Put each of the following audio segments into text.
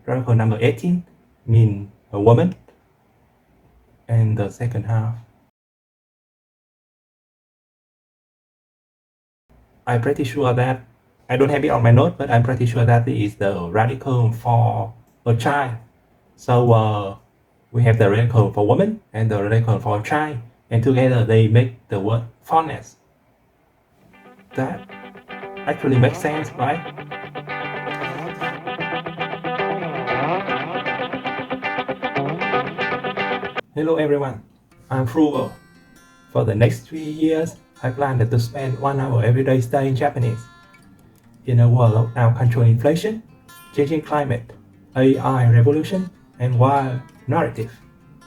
radical number 18 mean a woman, and the second half. I'm pretty sure that, I don't have it on my note, but I'm pretty sure that this is the radical for a child. So we have the radical for woman and the radical for child, and together they make the word fondness. That actually makes sense, right? Hello everyone, I'm Frugal. For the next 3 years, I plan to spend 1 hour every day studying Japanese. In a world of out-control inflation, changing climate, AI revolution, and wild narrative,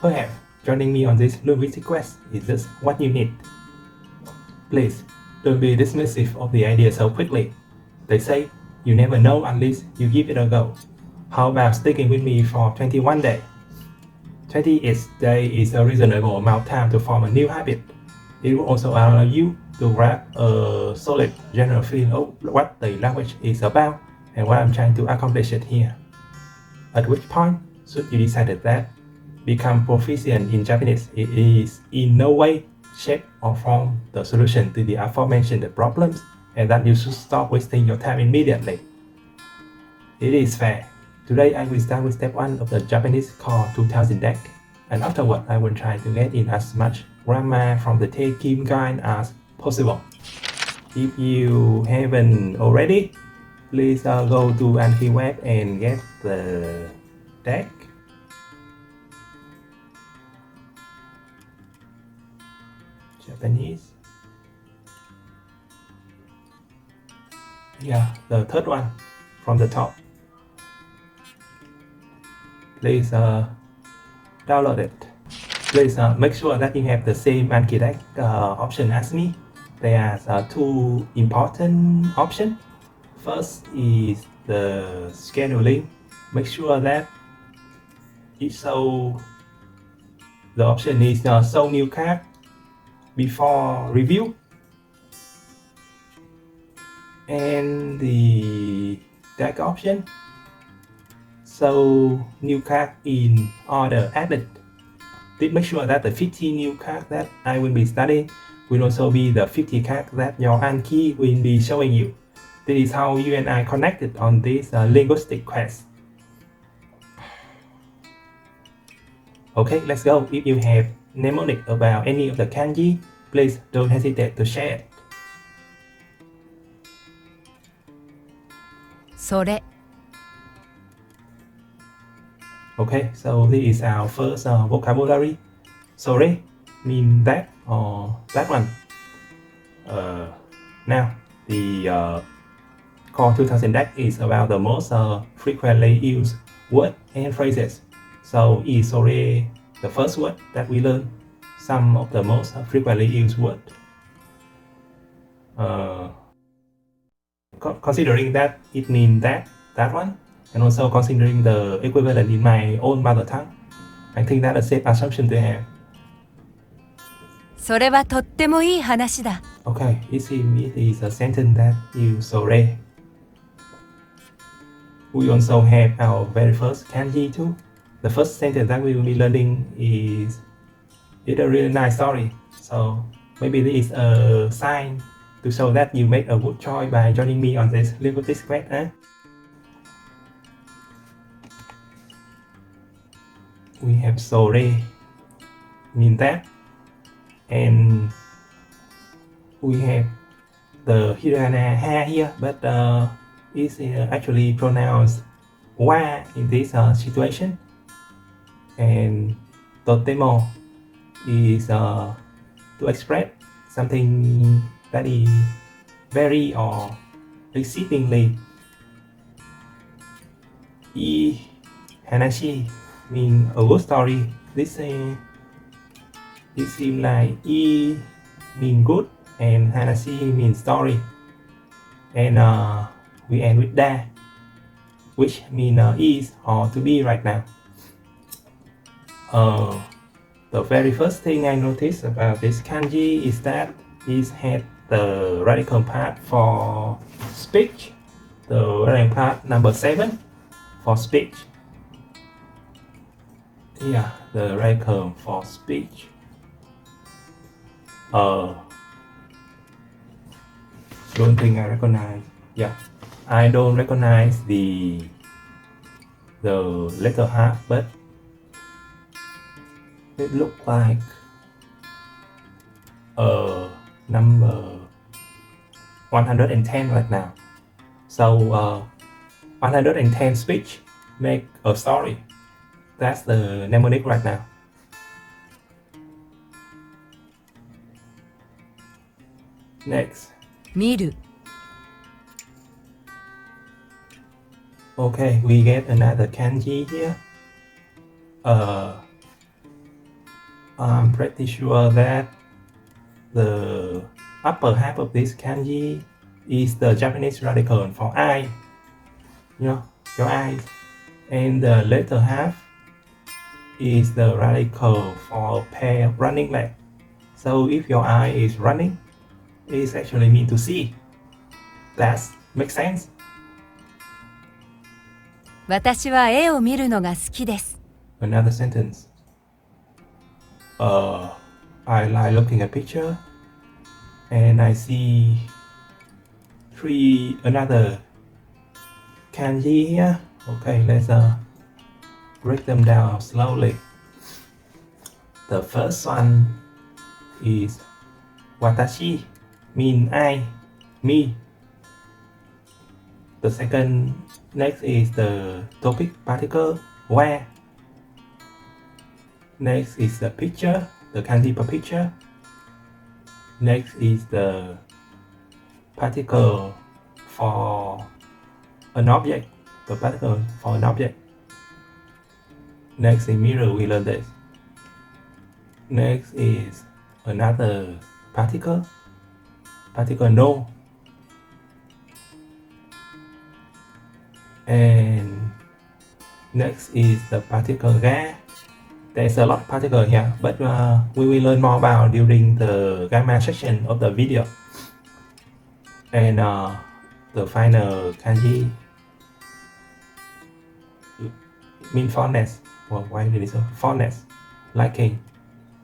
perhaps joining me on this linguistic quest is just what you need. Please, don't be dismissive of the idea so quickly. They say you never know unless you give it a go. How about sticking with me for 21 days? 20 days is a reasonable amount of time to form a new habit. It will also allow you to grab a solid general feel of what the language is about and what I'm trying to accomplish it here. At which point, should you decide that become proficient in Japanese, it is in no way, shape, or form the solution to the aforementioned problems, and that you should stop wasting your time immediately. It is fair. Today I will start with step 1 of the Japanese Core 2000 deck, and afterward I will try to get in as much grammar from the Tae Kim guide as possible. If you haven't already, please go to Anki web and get the deck. Japanese. Yeah, the third one from the top. Please download it. Please make sure that you have the same Anki deck option as me. There are 2 important options. First is the scheduling. Make sure that it shows the option is show new card before review, and the deck option so new card in order added. Please make sure that the 50 new cards that I will be studying will also be the 50 cards that your Anki will be showing you. This is how you and I connected on this linguistic quest. Okay, let's go. If you have mnemonic about any of the kanji, please don't hesitate to share it. それ Okay, so this is our first vocabulary. Sorry, mean that or that one. Now, the Core 2000 deck is about the most frequently used words and phrases. So is sorry the first word that we learn, some of the most frequently used words. Considering that it means that one, and also considering the equivalent in my own mother tongue, I think that's a safe assumption to have. それはとってもいい話だ Okay, it seems it is a sentence that you sorry. We also have our very first kanji too. The first sentence that we will be learning is it's a really nice story. So maybe this is a sign to show that you made a good choice by joining me on this linguistic quest. We have sorry, mean that, and we have the hiragana ha here, but it's actually pronounced wa in this situation, and totemo is to express something that is very or exceedingly. Hanashi mean a good story. This seems like mean good and Hanashi means story, and we end with da, which mean is or to be right now. The very first thing I noticed about this kanji is that it had the radical part for speech, the radical part number 7 for speech, Yeah, the radical for speech. Don't think I recognize. Yeah, I don't recognize the letter half, but it looks like number 110 right now. So 110 speech make a story. That's the mnemonic right now. Next. 見る Okay, we get another kanji here. I'm pretty sure that the upper half of this kanji is the Japanese radical for eye. You know, your eyes. And the later half is the radical for pair of running leg. So if your eye is running, it actually mean to see. That makes sense. 私は絵を見るのが好きです Another sentence. I like looking at picture and I see another kanji here. Okay, let's break them down slowly. The first one is watashi, mean I, me. The second next is the topic particle where. Next is the picture, the kanji per picture. Next is the particle for an object, the particle for an object. Next in mirror we learn this. Next is another particle no. And next is the particle ga. There's a lot of particle here, but we will learn more about during the gamma section of the video. And the final kanji mean fondness. Well, why did it so? Fondness, liking.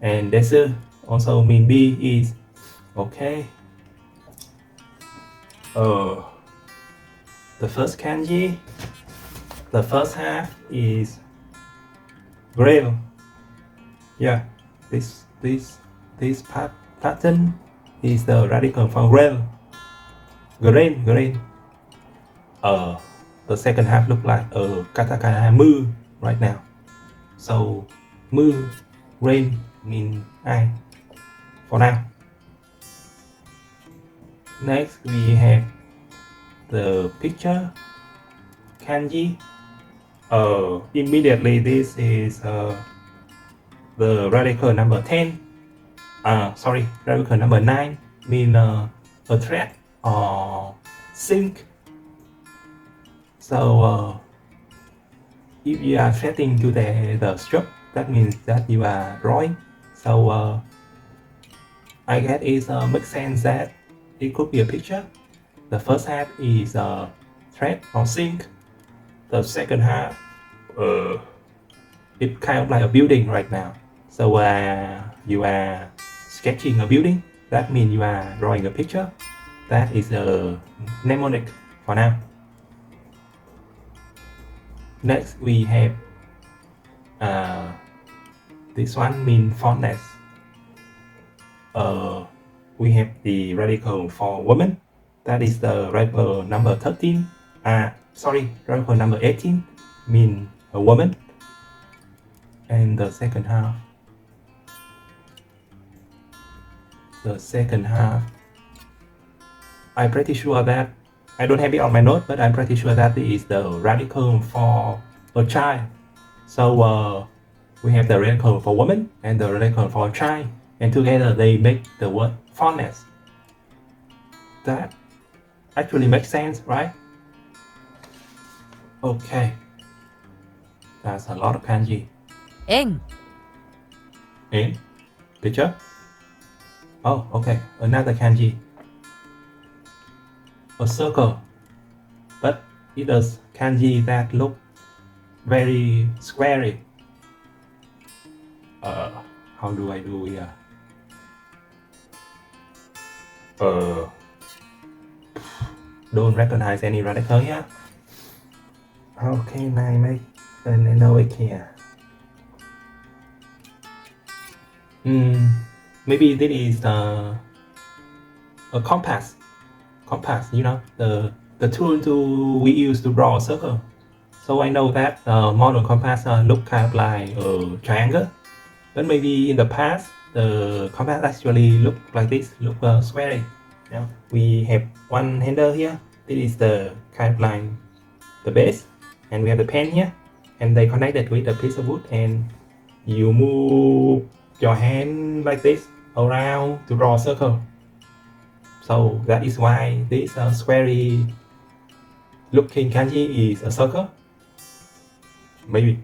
And desu also mean be is. Okay. The first kanji, the first half is grill. Yeah, this pattern is the radical for grill. Green. The second half look like katakana mu right now. So mu, rain mean eye for now. Next we have the picture kanji. Immediately this is the radical number 10. Radical number 9 mean a thread or sink. So if you are threading to the stroke, that means that you are drawing. So I guess it makes sense that it could be a picture. The first half is a thread or sink. The second half, it's kind of like a building right now. So you are sketching a building. That means you are drawing a picture. That is a mnemonic for now. Next we have this one means fondness. We have the radical for woman. That is the radical number 13. Radical number 18 mean a woman. And the second half. I'm pretty sure that I don't have it on my note, but I'm pretty sure that it is the radical for a child. So we have the radical for woman and the radical for child, and together they make the word fondness. That actually makes sense, right? Okay, that's a lot of kanji. 円 In picture. Oh, okay, another kanji. A circle, but it is kanji that look very squarey. How do I do here? Don't recognize any radical here. How can I make an NOA here? Maybe this is a compass. Compass, you know, the tool we use to draw a circle. So I know that modern compass look kind of like a triangle, but maybe in the past the compass actually look like this, look square. You know, we have one handle here. This is the kind of like the base, and we have the pen here, and they connected with a piece of wood, and you move your hand like this around to draw a circle. So that is why this square looking kanji is a circle. Maybe.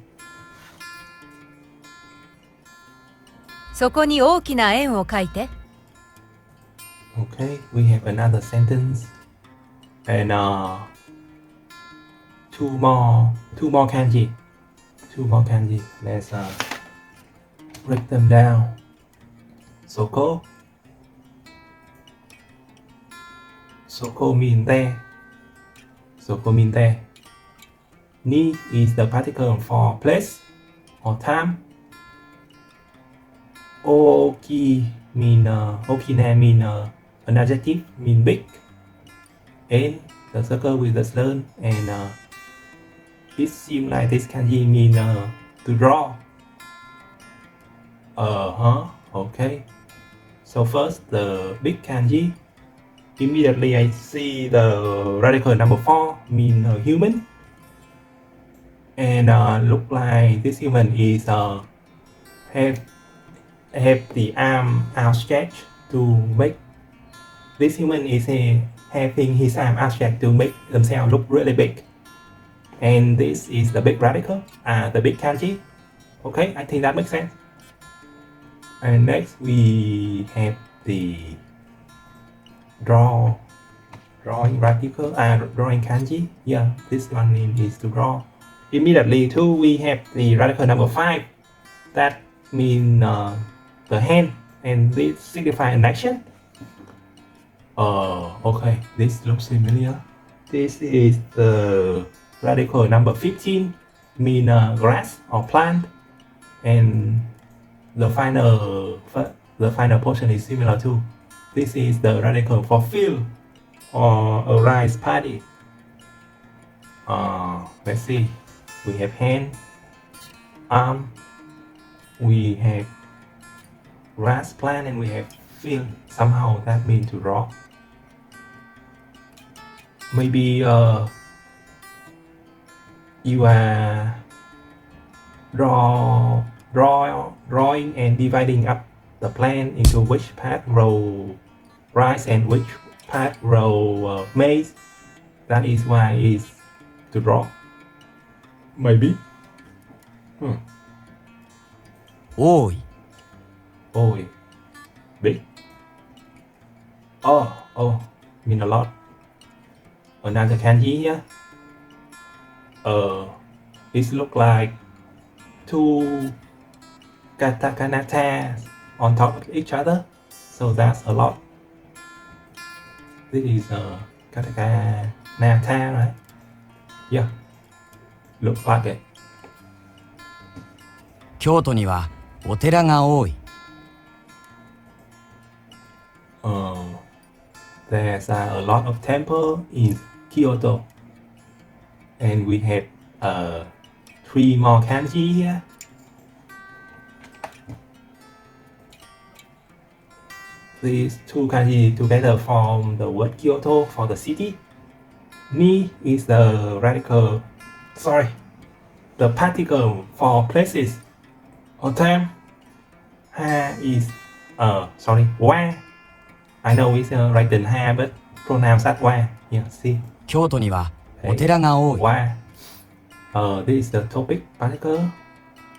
そこに大きな円を描いて。Okay, we have another sentence, and two more kanji. Let's break them down. Soko mean there. Ni is the particle for place or time. Okina mean an adjective, mean big. And the circle with the stern, and it seems like this kanji mean to draw. Okay. So first the big kanji. Immediately I see the radical number 4 mean human, and look like this human is have the arm outstretched to make this human is having his arm outstretched to make themselves look really big, and this is the big radical, the big kanji. Okay, I think that makes sense. And next we have the drawing radical, drawing kanji. Yeah, this one is to draw. Immediately too, we have the radical number 5. That means the hand, and this signifies an action. Okay, this looks familiar. This is the radical number 15, mean grass or plant, and the final portion is similar too. This is the radical for field or a rice paddy. Let's see. We have hand, arm, we have grass plant, and we have field. Somehow that means to draw. Maybe you are drawing and dividing up the plant into which part grow rice and which part grow maize. That is why it's to draw. Maybe. 多い。Oi. Big. Oh, mean a lot. Another kanji here. It look like two katakana on top of each other, so that's a lot. This is katakana, right? Yeah, looks like it. 京都にはお寺が多い。There's a lot of temple in Kyoto, and we have 3 more kanji here. These 2 kanji together form the word Kyoto for the city. Ni is the particle for places or time. Ha is wa. I know it's written ha, but pronounced as wa. Yeah, see. 京都にはお寺が多い。Wa. This is the topic particle.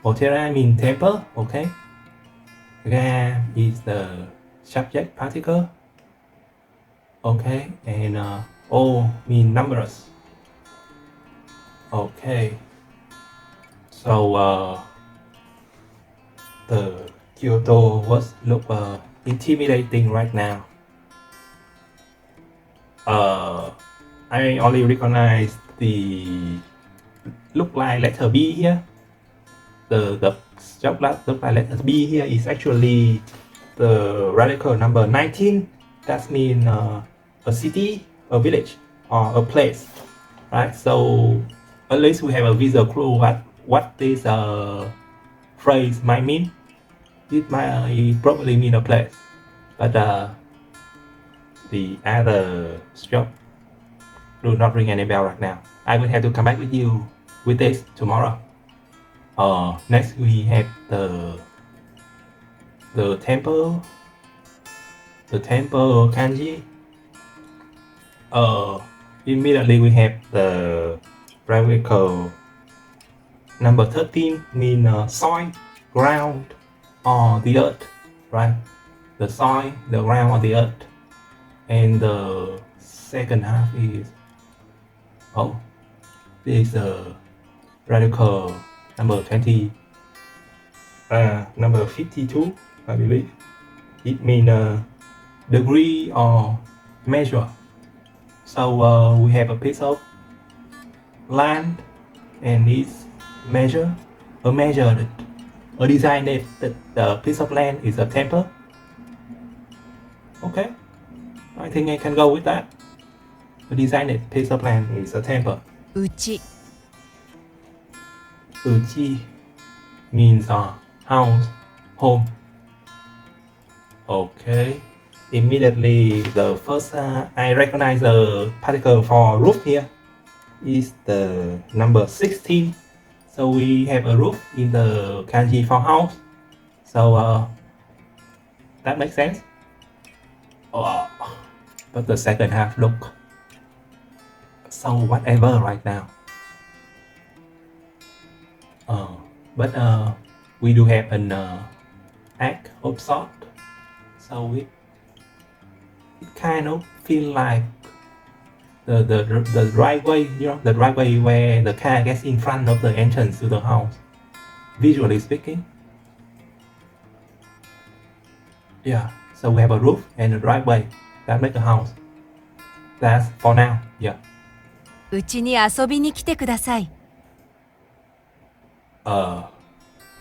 Otera means temple. Okay. Ga is the subject particle. Okay, and O mean numbers. Okay. So the Kyoto was look intimidating right now. I only recognize the look like letter B here. The job look like letter B here is actually the radical number 19. That means a city, a village, or a place, right? So at least we have a visual clue what this phrase might mean. It might probably mean a place, but the other job do not ring any bell right now. I will have to come back with you with this tomorrow. Next we have the temple kanji. Immediately we have the radical number 13 mean soil, ground, or the earth, right? The soil, the ground, or the earth. And the second half is this is the radical number 20, number 52, I believe. It means degree or measure. So we have a piece of land and it's measure or design that the piece of land is a temple. Okay, I think I can go with that. The design piece of land is a temple. うち Uchi means house, home. Okay. Immediately the first I recognize the particle for roof here is the number 16. So we have a roof in the kanji for house. So that makes sense. But the second half look so whatever right now. But we do have an act of sort. So it kind of feel like the driveway, the driveway where the car gets in front of the entrance to the house, visually speaking. Yeah, so we have a roof and a driveway that make a house. That's for now. Yeah. うちに遊びに来てください。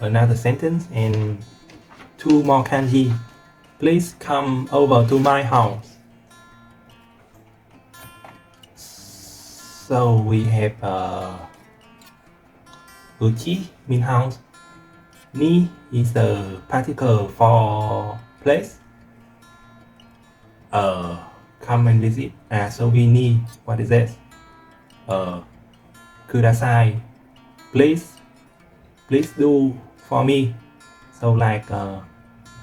Another sentence and two more kanji. Please come over to my house. So we have uchi mean house. Ni is the particle for place. Come and visit. So we need, what is this? Kudasai. Please do for me. So like a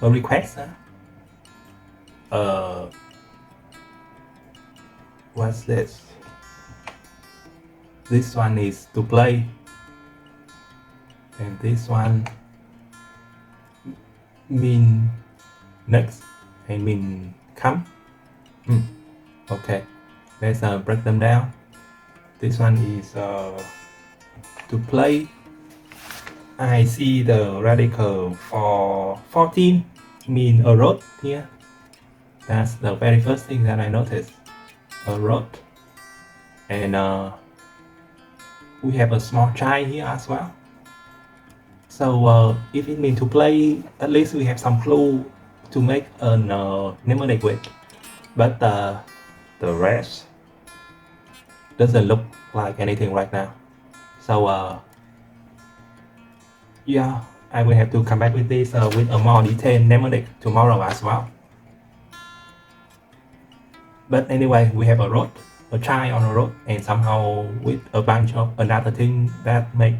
request. What's this? This one is to play, and this one mean next and mean come. Okay, let's break them down. This one is to play. I see the radical for 14 mean a road here. That's the very first thing that I noticed. A road. And we have a small child here as well. So if it means to play, at least we have some clue to make a mnemonic with. But the rest doesn't look like anything right now. So yeah, I will have to come back with this with a more detailed mnemonic tomorrow as well. But anyway, we have a road, a child on a road, and somehow with a bunch of another thing that make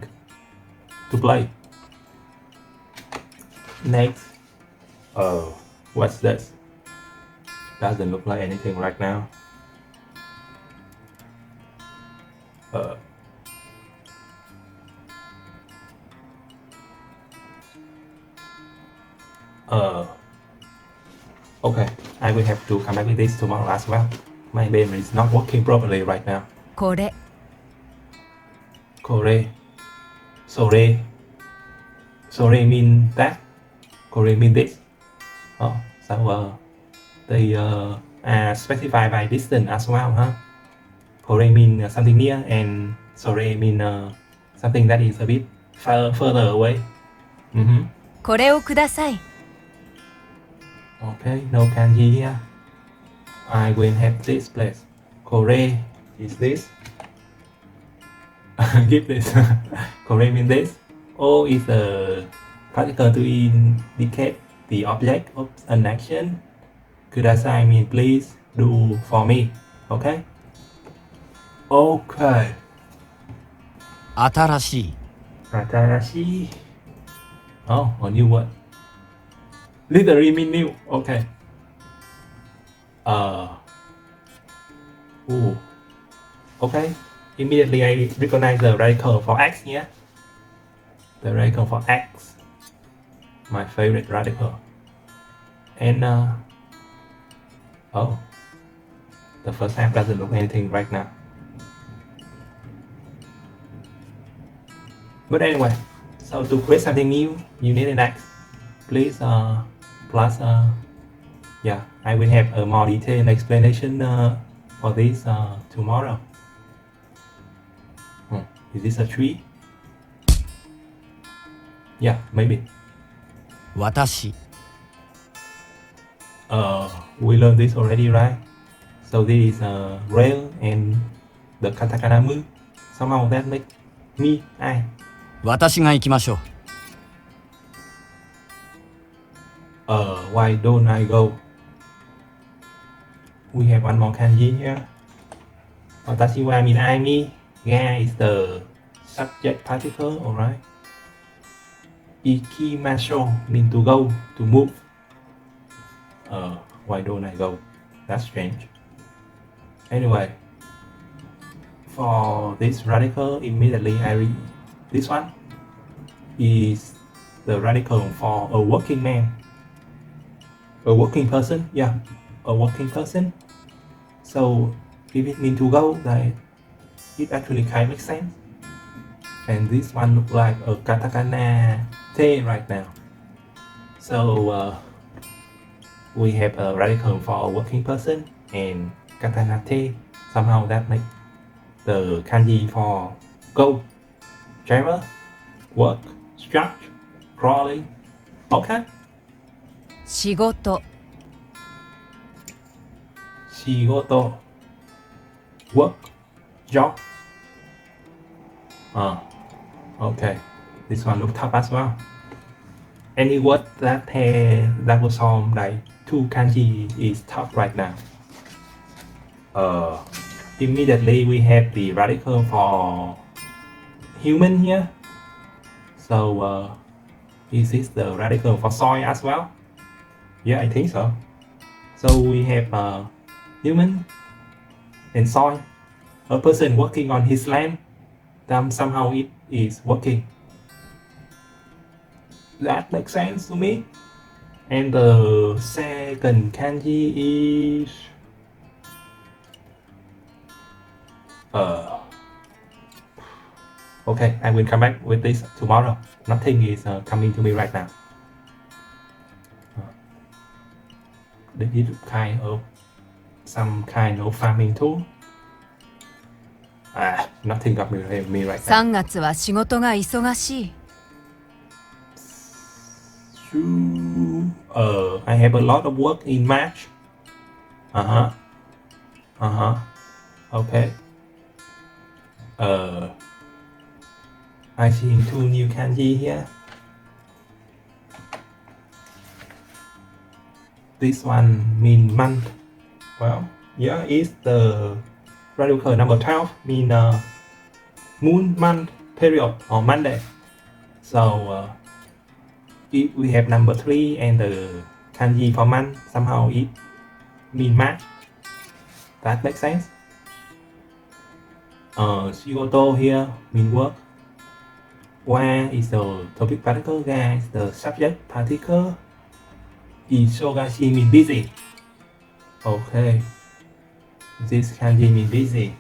to play. Next, what's this? Doesn't look like anything right now. Okay, I will have to come back with this tomorrow as well. My brain is not working properly right now. これ Kore, sore mean that. Korean mean this. Oh, so they are specified by distance as well, huh? Korean mean something near, and sore mean something that is a bit further away. これをください。 Okay, no kanji here. I will have this place. Kore is this. Give this. Kore mean this. O is the particle to indicate the object of an action. Kudasai mean please do for me. Okay? Okay. 新しい Atarashi. Oh, a new word. Literally mean new. Okay. Ooh. Okay. Immediately I recognize the radical for x here. The radical for x. My favorite radical. And oh. The first half doesn't look anything right now. But anyway, so to create something new, you need an x. Please plus yeah, I will have a more detailed explanation for this tomorrow. Is this a tree? Yeah, maybe. 私 We learned this already, right? So this is rail and the katakana mu. Somehow that make me I. 私が行きましょう Why don't I go? We have one more kanji here. Watashi wa mean I, me. Ga is the subject particle, alright. Ikimasho mean to go, to move. Why don't I go? That's strange. Anyway, for this radical, immediately I read this one is the radical for a working man. A working person, yeah, a working person. So if it means to go, then it actually kind of makes sense. And this one looks like a katakana te right now. So we have a radical for a working person and katakana te. Somehow that makes the kanji for go, travel, work, stretch, crawling. Okay. 仕事 Shigoto, work, job. Okay. This one looks tough as well. Any word that was formed like two kanji is tough right now. Immediately we have the radical for human here. So is this the radical for soil as well? Yeah, I think so. So we have human and soil. A person working on his land. Somehow it is working. That makes sense to me. And the second kanji is okay, I will come back with this tomorrow. Nothing is coming to me right now. This is kind of some kind of farming tool. Nothing got me right now. 3月は仕事が忙しい I have a lot of work in March. Okay. I see two new kanji here. This one mean month. Well, yeah, it's the radical number 12 mean moon, month, period, or Monday. So if we have number 3 and the kanji for month, somehow it mean March. That makes sense. Shigoto here mean work. Wa is the topic particle, ga is the subject particle. Isogashi mean busy. Okay. This kanji mean busy.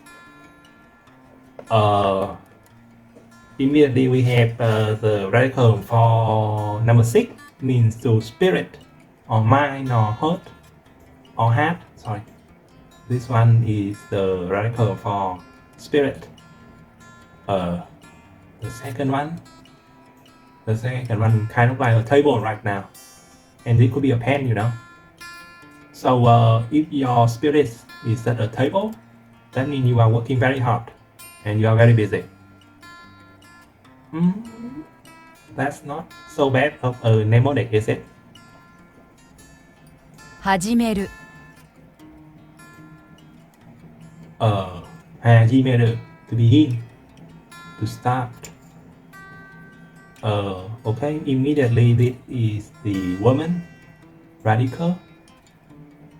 Immediately we have the radical for number 6. means to spirit or mind or heart or heart. Sorry. This one is the radical for spirit. The second one kind of like a table right now, and it could be a pen, you know. So if your spirit is at a table, that means you are working very hard and you are very busy. That's not so bad of a mnemonic, is it? 始める 始める to begin, to start. Okay, immediately this is the woman radical,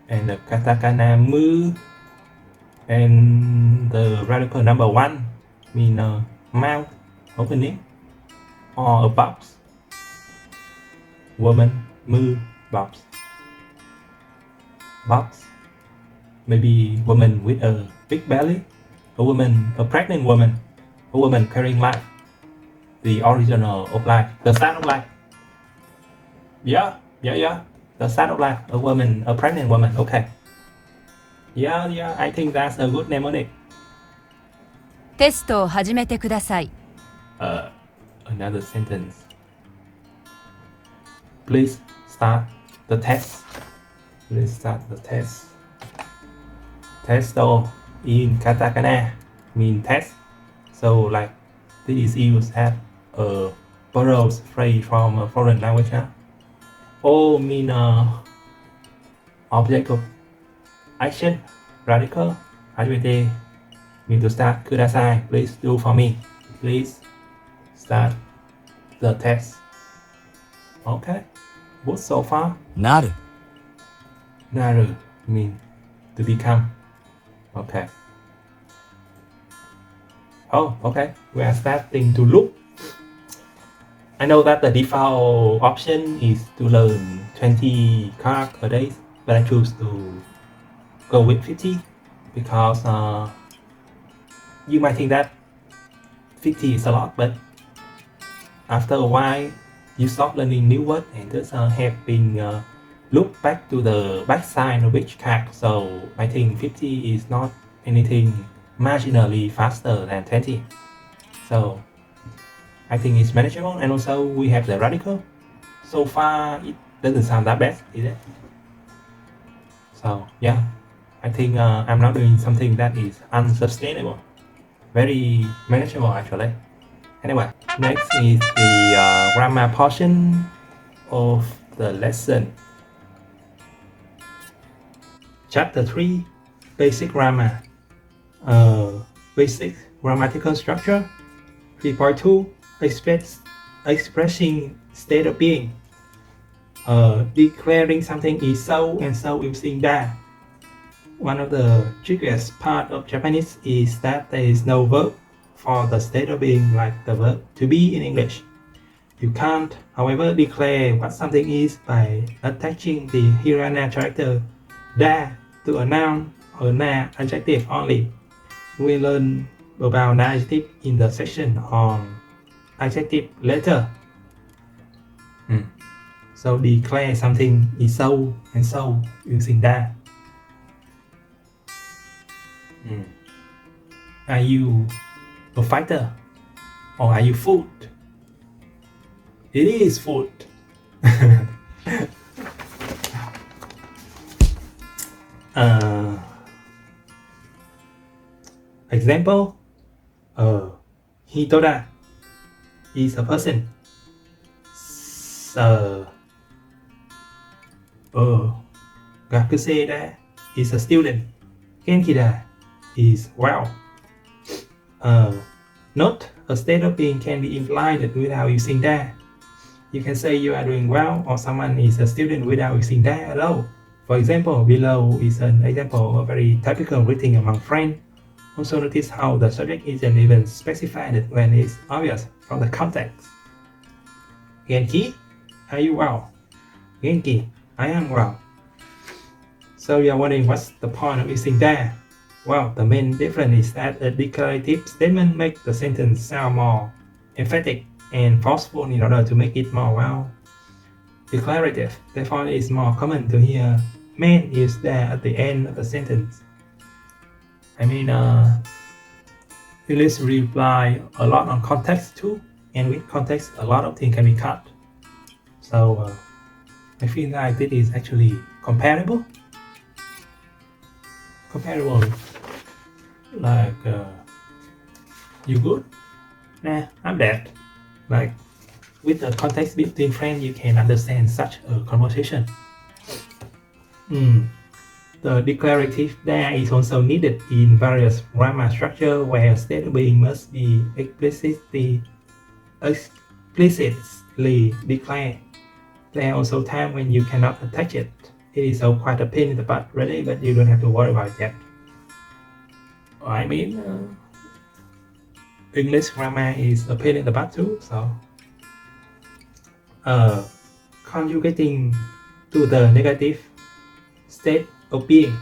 and the katakana mu, and the radical number 1 mean mouth opening or a box. Woman mu box. Maybe woman with a big belly, a pregnant woman, a woman carrying life, the original of life, the start of life. Yeah, the start of life, a pregnant woman. Okay. Yeah, I think that's a good mnemonic. テストを始めてください Another sentence. Please start the test. Testo in katakana mean test. So like this is used as a borrowed phrase from a foreign language. O mean object of action, radical. Hajimete mean to start. Kudasai, please do for me. Please start the test. Okay, good so far. なる Naru mean to become. Okay. Oh, okay. We are starting to look. I know that the default option is to learn 20 cards a day, but I choose to go with 50 because you might think that 50 is a lot, but after a while you stop learning new words and just have been look back to the backside of each card. So I think 50 is not anything marginally faster than 20. So I think it's manageable, and also we have the radical. So far it doesn't sound that bad, is it? So yeah, I think I'm not doing something that is unsustainable. Very manageable actually. Anyway, next is the grammar portion of the lesson. Chapter 3, Basic Grammar. Basic grammatical structure. 3.2, expressing state of being. Declaring something is so and so using that. One of the trickiest part of Japanese is that there is no verb for the state of being like the verb to be in English. You can't, however, declare what something is by attaching the hiragana character da to a noun or na adjective only. We learn about na adjective in the section on adjective later. So declare something is so and so using da. Are you a fighter or are you food? It is food. Example, Hitoda is a person. Gakuseda is a student. Genkida is well. Note, a state of being can be implied without using that. You can say you are doing well or someone is a student without using that at all. For example, below is an example of a very typical greeting among friends. Also notice how the subject isn't even specified when it's obvious from the context. Genki, are you well? Genki, I am well. So you are wondering what's the point of using that? Well, the main difference is that a declarative statement makes the sentence sound more emphatic and forceful in order to make it more well. declarative. Therefore, it's more common to hear man is there at the end of a sentence. I mean, English rely a lot on context too, and with context, a lot of things can be cut. So I feel like this is actually comparable. Like you good? Nah, I'm bad. Like with the context between friends, you can understand such a conversation. The declarative there is also needed in various grammar structure where state of being must be explicitly declared. There are also times when you cannot attach it. It is so quite a pain in the butt, really, but you don't have to worry about that. I mean, English grammar is a pain in the butt too, so conjugating to the negative state of being.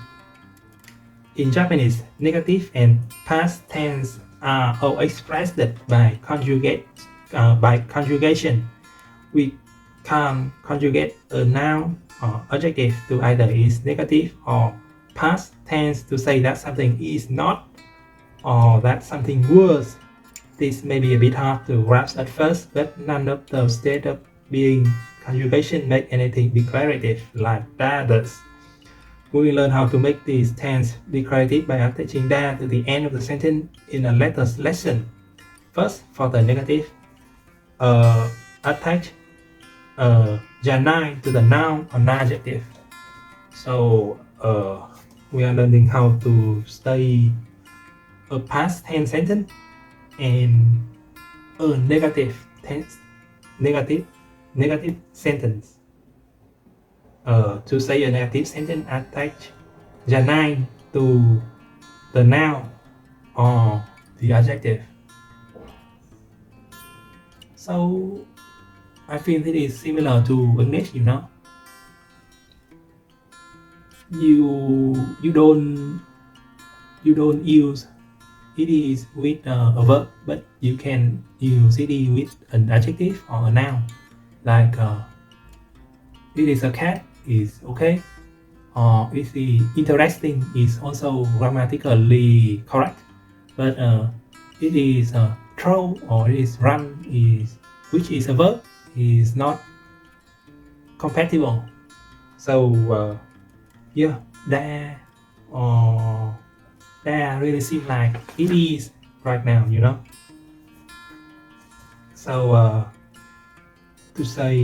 In Japanese, negative and past tense are all expressed by conjugation. We can conjugate a noun or adjective to either is negative or past tense to say that something is not or that something was. This may be a bit hard to grasp at first, but none of the state of being conjugation make anything declarative like that does. We will learn how to make these tense declarative by attaching that to the end of the sentence in a later lesson. First, for the negative, attach janai to the noun or adjective. So we are learning how to study a past tense sentence and a negative sentence. To say a negative sentence, attach janai to the noun or the adjective. So I feel it is similar to English, you know. You don't use it with a verb, but you can use it with an adjective or a noun. Like it is a cat is okay, or it is interesting is also grammatically correct. But it is throw or it is run is which is a verb is not compatible. So yeah, that really seems like it is right now, you know. So to say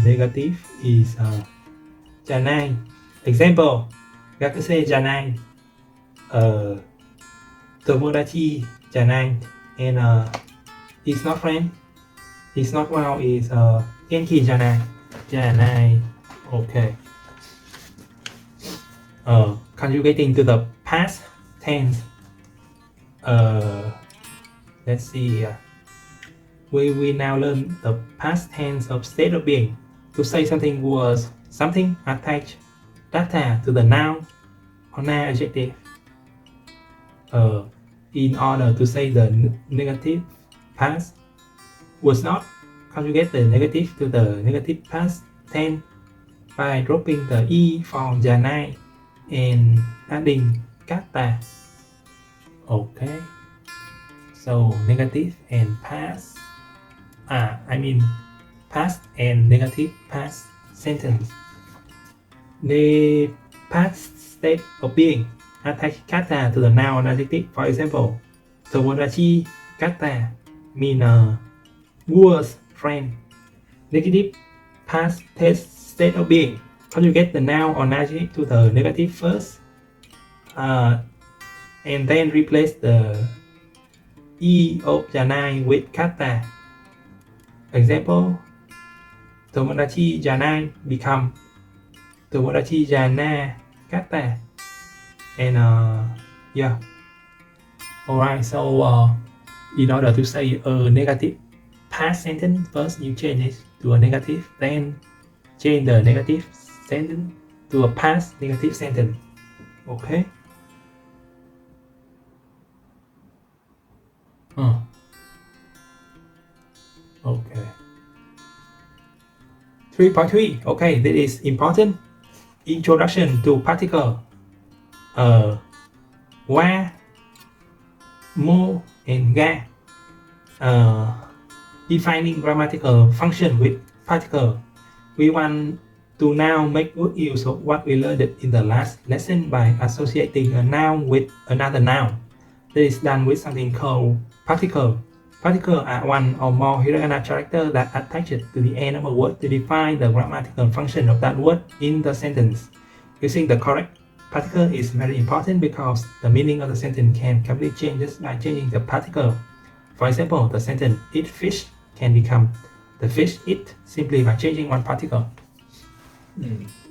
negative is janai. Example, you have to say janai. Tomodachi janai, and it's not friend. It's not well. Is Anki janai. Janai. Okay. Conjugating to the past tense. Let's see. We now learn the past tense of state of being. To say something was something, attach data to the noun or noun adjective. In order to say the negative past was not, conjugate the negative to the negative past tense by dropping the e from janai and adding kata. Okay, so negative and past, past and negative past sentence. The past state of being, attach kata to the noun adjective. For example, Tomodachi kata mean was friend. Negative past tense state of being, conjugate the noun or adjective to the negative first, and then replace the e of janai with kata. Example, Tomodachi janai become Tomodachi jana kata. And yeah. Alright, so in order to say a negative past sentence, first you change it to a negative, then change the negative sentence to a past negative sentence. Okay. Okay. 3.3. Okay, this is important. Introduction to particle. Wa, mo, and ga. Defining grammatical function with particle. We want to now make good use of what we learned in the last lesson by associating a noun with another noun. This is done with something called particle. Particles are one or more hiragana characters that attach to the end of a word to define the grammatical function of that word in the sentence. Using the correct particle is very important because the meaning of the sentence can completely change just by changing the particle. For example, the sentence eat fish can become the fish eat simply by changing one particle.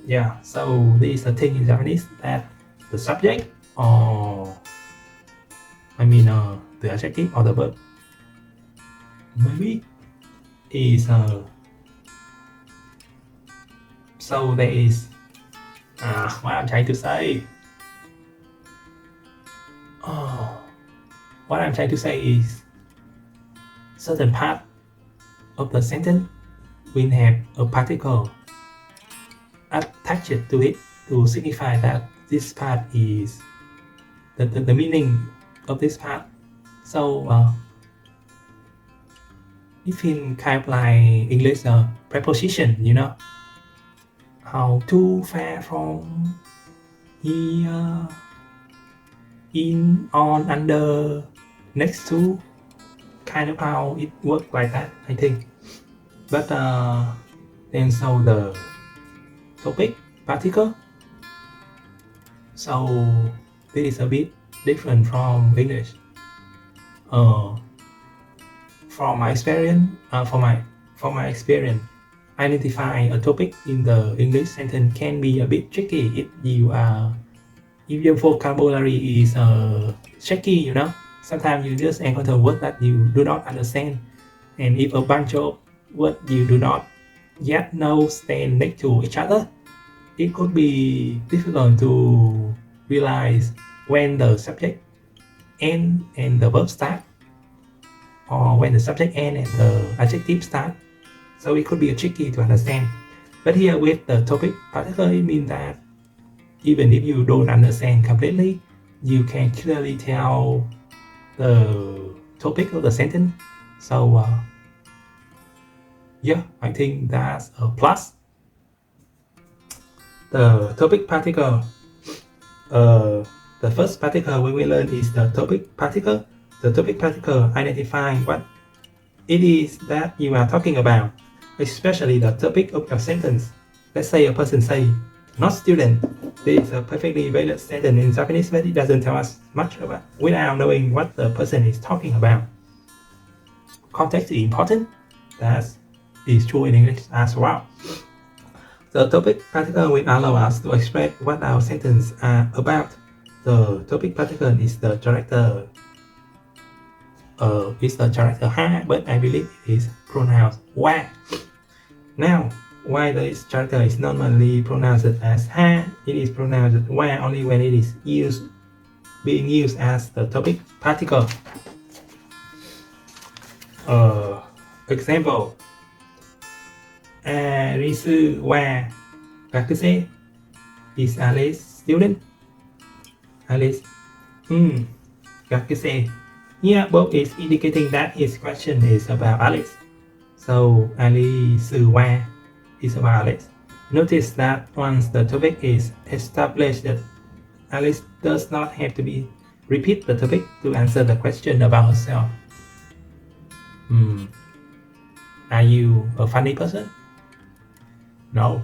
Yeah, so this is the thing in Japanese that the subject or the adjective or the verb maybe is so there is what I'm trying to say. What I'm trying to say is certain part of the sentence will have a particle attached to it to signify that this part is the meaning of this part. So it feels kind of like English preposition, you know. How too far from here, in, on, under, next to, kind of how it works like that, I think. But then so the topic particle, so this is a bit different from English. From my experience, identifying a topic in the English sentence can be a bit tricky if your vocabulary is shaky, you know. Sometimes you just encounter words that you do not understand, and if a bunch of words you do not yet know stand next to each other, it could be difficult to realize when the subject end and the verb start, or when the subject end and the adjective start. So it could be tricky to understand. But here with the topic particle, it means that even if you don't understand completely, you can clearly tell the topic of the sentence. So yeah, I think that's a plus. The topic particle. The first particle we will learn is the topic particle. The topic particle identifying what it is that you are talking about, especially the topic of your sentence. Let's say a person say, not student. This is a perfectly valid sentence in Japanese, but it doesn't tell us much about without knowing what the person is talking about. Context is important. That is true in English as well. The topic particle will allow us to express what our sentence are about. The topic particle is the character ha, but I believe it is pronounced wa. Now, while this character is normally pronounced as ha, it is pronounced wa only when it is being used as the topic particle. Example. Arisu wa gakuse. Is Alice student? Alice. Gakuse. Here, both is indicating that his question is about Alice. So, Alice wa is about Alice. Notice that once the topic is established, Alice does not have to repeat the topic to answer the question about herself. Are you a funny person? No.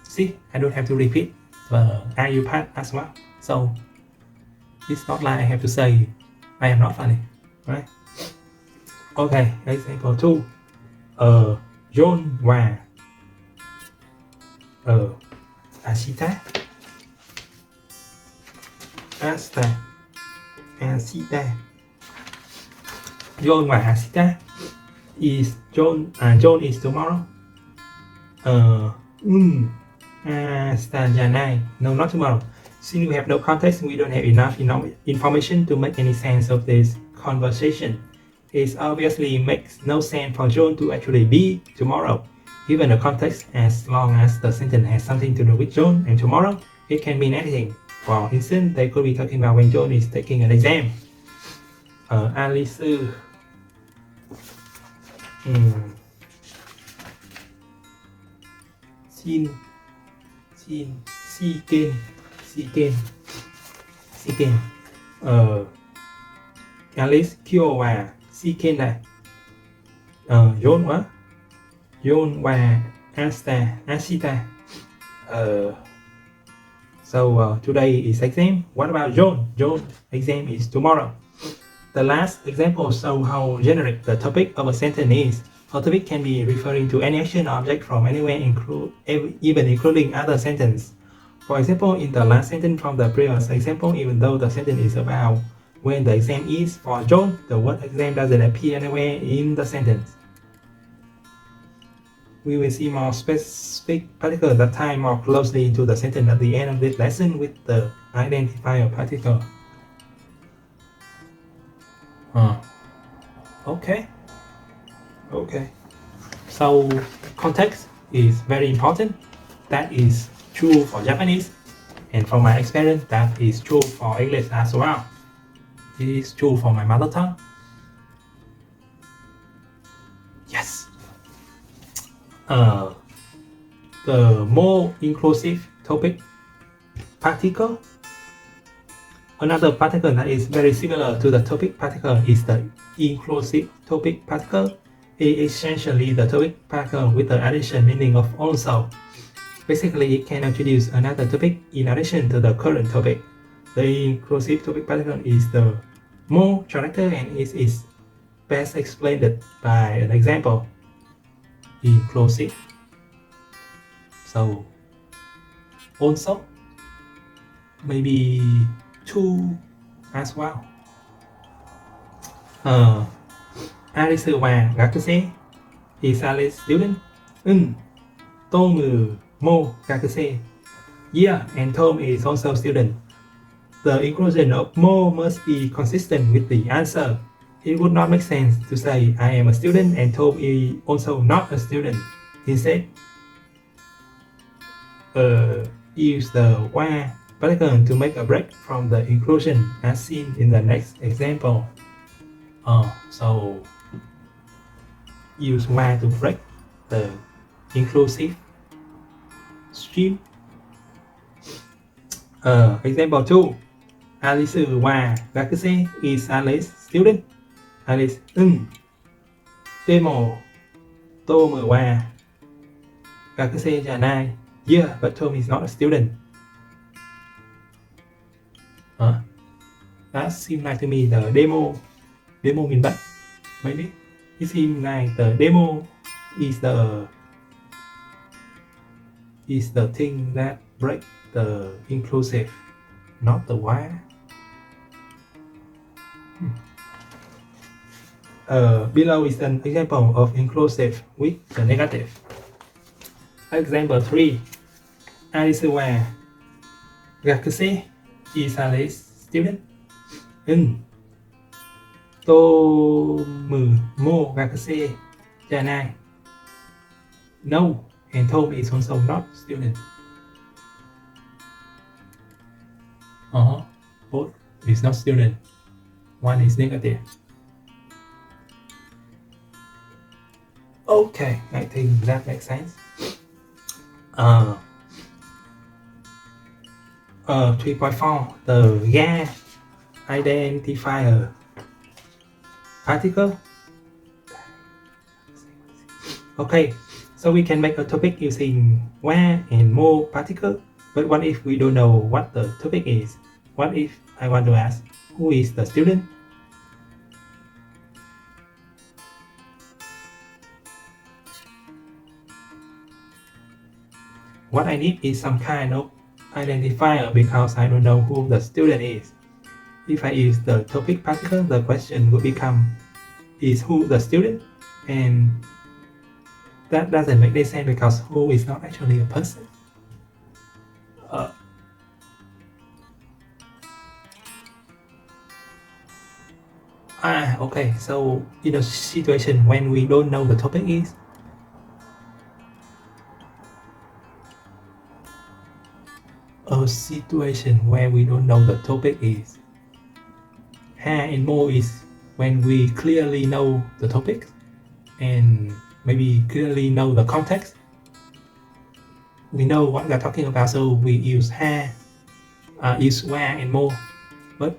See, I don't have to repeat the are you part as well. So, it's not like I have to say I am not funny, right? Okay, example 2. John wa Ashita. John wa Ashita is John is tomorrow. Janai. No, not tomorrow. Since we have no context, we don't have enough information to make any sense of this conversation. It obviously makes no sense for John to actually be tomorrow. given the context, as long as the sentence has something to do with John and tomorrow, it can mean anything. For instance, they could be talking about when John is taking an exam. Alice Xin Si Ken Alice kêu và Si Ken này John quá John và Ashita so today is exam. What about John? John's exam is tomorrow. The last example shows how generic the topic of a sentence is. A topic can be referring to any action or object from anywhere, even including other sentences. For example, in the last sentence from the previous example, even though the sentence is about when the exam is for John, the word exam doesn't appear anywhere in the sentence. We will see more specific particles that tie more closely into the sentence at the end of this lesson with the identifier particle. Okay. So context is very important. That is true for Japanese, and from my experience, that is true for English as well. It is true for my mother tongue. Yes. The more inclusive topic particle. Another particle that is very similar to the topic particle is the inclusive topic particle. It is essentially the topic particle with the addition meaning of also. Basically, it can introduce another topic in addition to the current topic. The inclusive topic particle is the more character, and it is best explained by an example. Inclusive. So, also, maybe two as well. Alice và Gakuse is Alice student. Tomu Mo Gakuse. Yeah, and Tom is also student. The inclusion of Mo must be consistent with the answer. It would not make sense to say I am a student and Tom is also not a student. Instead, use the wa particle to make a break from the inclusion as seen in the next example. So use wa to break the inclusive stream. Example 2. Alice và Gakuse is Alice student. Alice demo Tom và Gakuseじゃない. Yeah, but Tom is not a student. That seems like to me the demo mean bad. Maybe it seems like the demo is the thing that break the inclusive, not the why. Below is an example of inclusive with the negative. Example 3. Alice và Gakuse is Alice student. Tomu Mo Gakuseじゃない. No, and Tom is also not student. Both is not student. One is negative. Okay, I think that makes sense. 3.4, the yeah identifier particle. Okay, so we can make a topic using where and more particle. But what if we don't know what the topic is? What if I want to ask, who is the student? What I need is some kind of identifier because I don't know who the student is. If I use the topic particle, the question would become, is who the student? And that doesn't make any sense because who is not actually a person. Okay, so in a situation when we don't know the topic is, a situation where we don't know the topic is. Ha and mo is when we clearly know the topic and maybe clearly know the context. We know what we're talking about, so we use ha, use where and more. But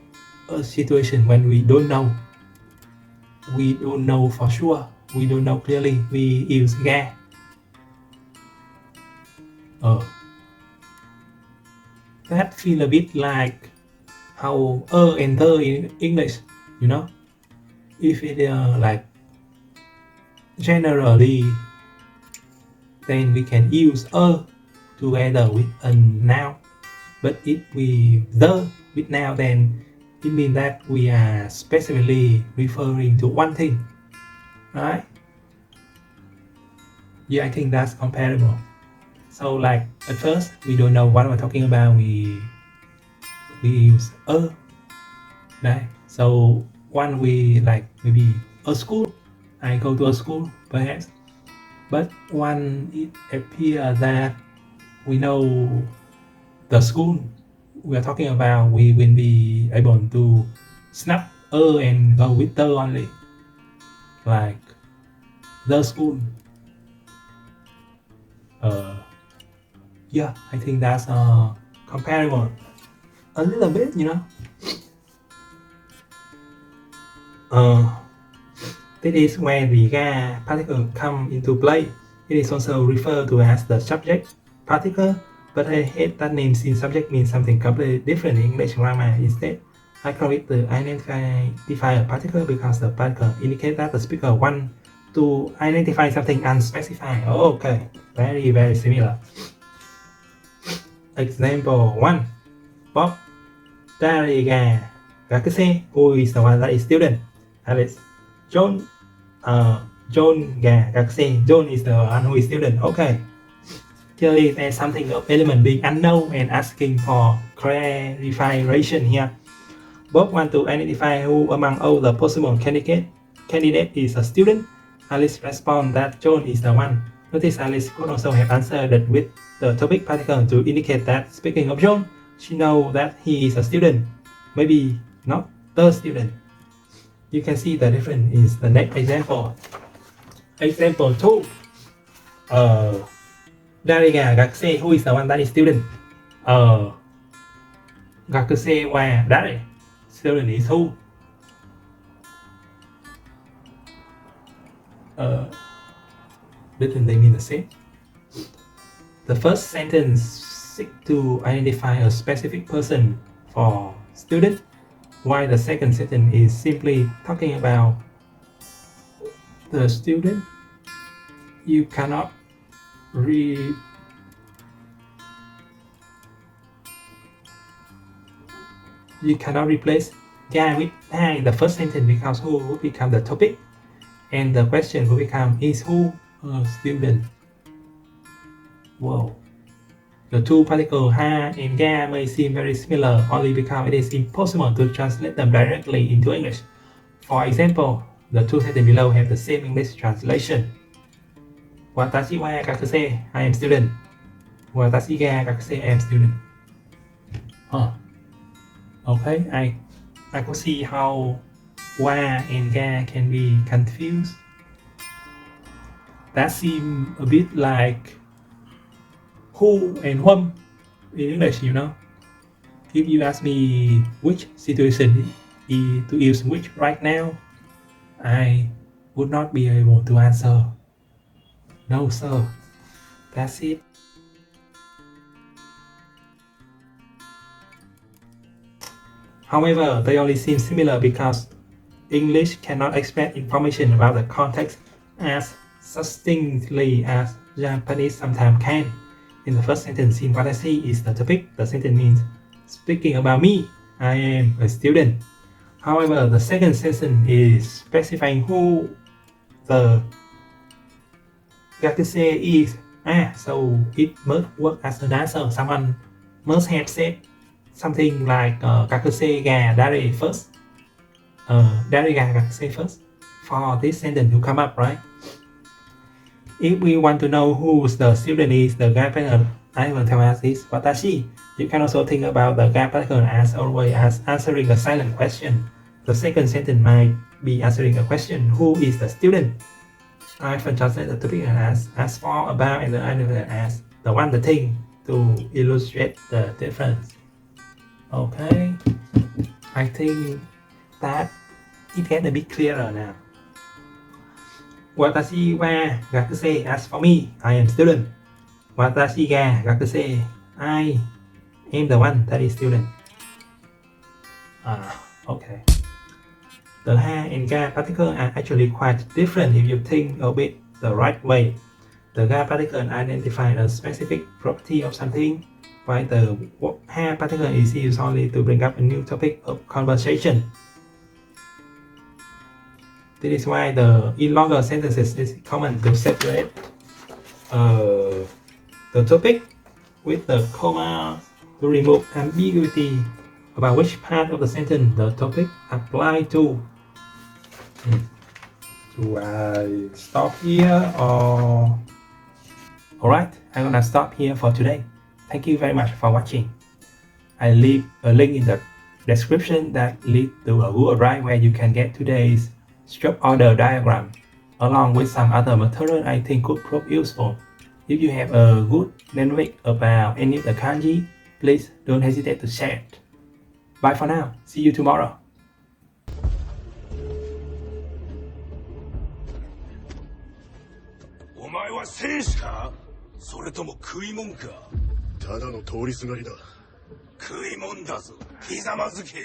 a situation when we don't know for sure, we don't know clearly, we use ga. That feel a bit like how and the in English, you know. If it like generally, then we can use together with a noun. But if we the with noun, then it means that we are specifically referring to one thing, right? Yeah, I think that's comparable. So like at first we don't know what we're talking about, we use right? So one we like maybe a school, I go to a school perhaps, but when it appears that we know the school we are talking about, we will be able to snap and go with the only, like the school. Yeah, I think that's comparable a little bit, you know. This is where the ga particle come into play. It is also referred to as the subject particle, but I hate that name since subject means something completely different in English grammar. Instead, I call it the identifier particle because the particle indicates that the speaker wants to identify something unspecified. Oh, okay, very, very similar. Example 1. Bob Dariga Gakuse, who is the one that is student. Alice. John Gakuse. John is the one who is student. Okay. Clearly there's something of element being unknown and asking for clarification here. Bob want to identify who among all the possible candidate is a student. Alice responds that John is the one. Notice Alice could also have answered that with the topic particle to indicate that speaking of John, she knows that he is a student, maybe not the student. You can see the difference in the next example. Example 2. Dariga Gakuse, who is the one that is student? Gakuse where Dari. Student is who? Didn't they mean the same? The first sentence seeks to identify a specific person for student, while the second sentence is simply talking about the student. You cannot replace ga with ha in the first sentence because who would become the topic and the question will become is who a student. Whoa. The two particles ha and ga may seem very similar only because it is impossible to translate them directly into English. For example, the two sentences below have the same English translation. Watashi wa gakuse, I am student. Watashi ga gakuse, I am student. Okay, I could see how wa and ga can be confused. That seems a bit like who and whom in English, you know. If you ask me which situation to use which right now, I would not be able to answer. No, sir. That's it. However, they only seem similar because English cannot express information about the context as succinctly as Japanese sometimes can. In the first sentence, in watashi is the topic. The sentence means speaking about me. I am a student. However, the second sentence is specifying who the gakuse is. So it must work as an answer. Someone must have said something like gakuse ga dari first. Dari ga gakuse first for this sentence to come up, right? If we want to know who the student is, the I will tell us is watashi. You can also think about the ga particle as always as answering a silent question. The second sentence might be answering a question, who is the student? I often translate the topic as for, about, and the other as the one, the thing, to illustrate the difference. Okay, I think that it gets a bit clearer now. Watashi wa gakusei, as for me, I am student. Watashi ga gakusei, I am the one that is student. Okay. The ha and ga particle are actually quite different if you think of it the right way. The ga particle identifies a specific property of something, while the ha particle is used only to bring up a new topic of conversation. This is why in longer sentences it's common to separate the topic with the comma to remove ambiguity about which part of the sentence the topic apply to. Do I stop here or? Alright, I'm gonna stop here for today. Thank you very much for watching. I leave a link in the description that leads to a Google Drive where you can get today's stroke order diagram along with some other material I think could prove useful. If you have a good dynamic about any of the kanji, please don't hesitate to share it. Bye for now. See you tomorrow. お前は戦士か？それとも食いもんか？ただの通りすがりだ。食いもんだぞ、ひざまずけ。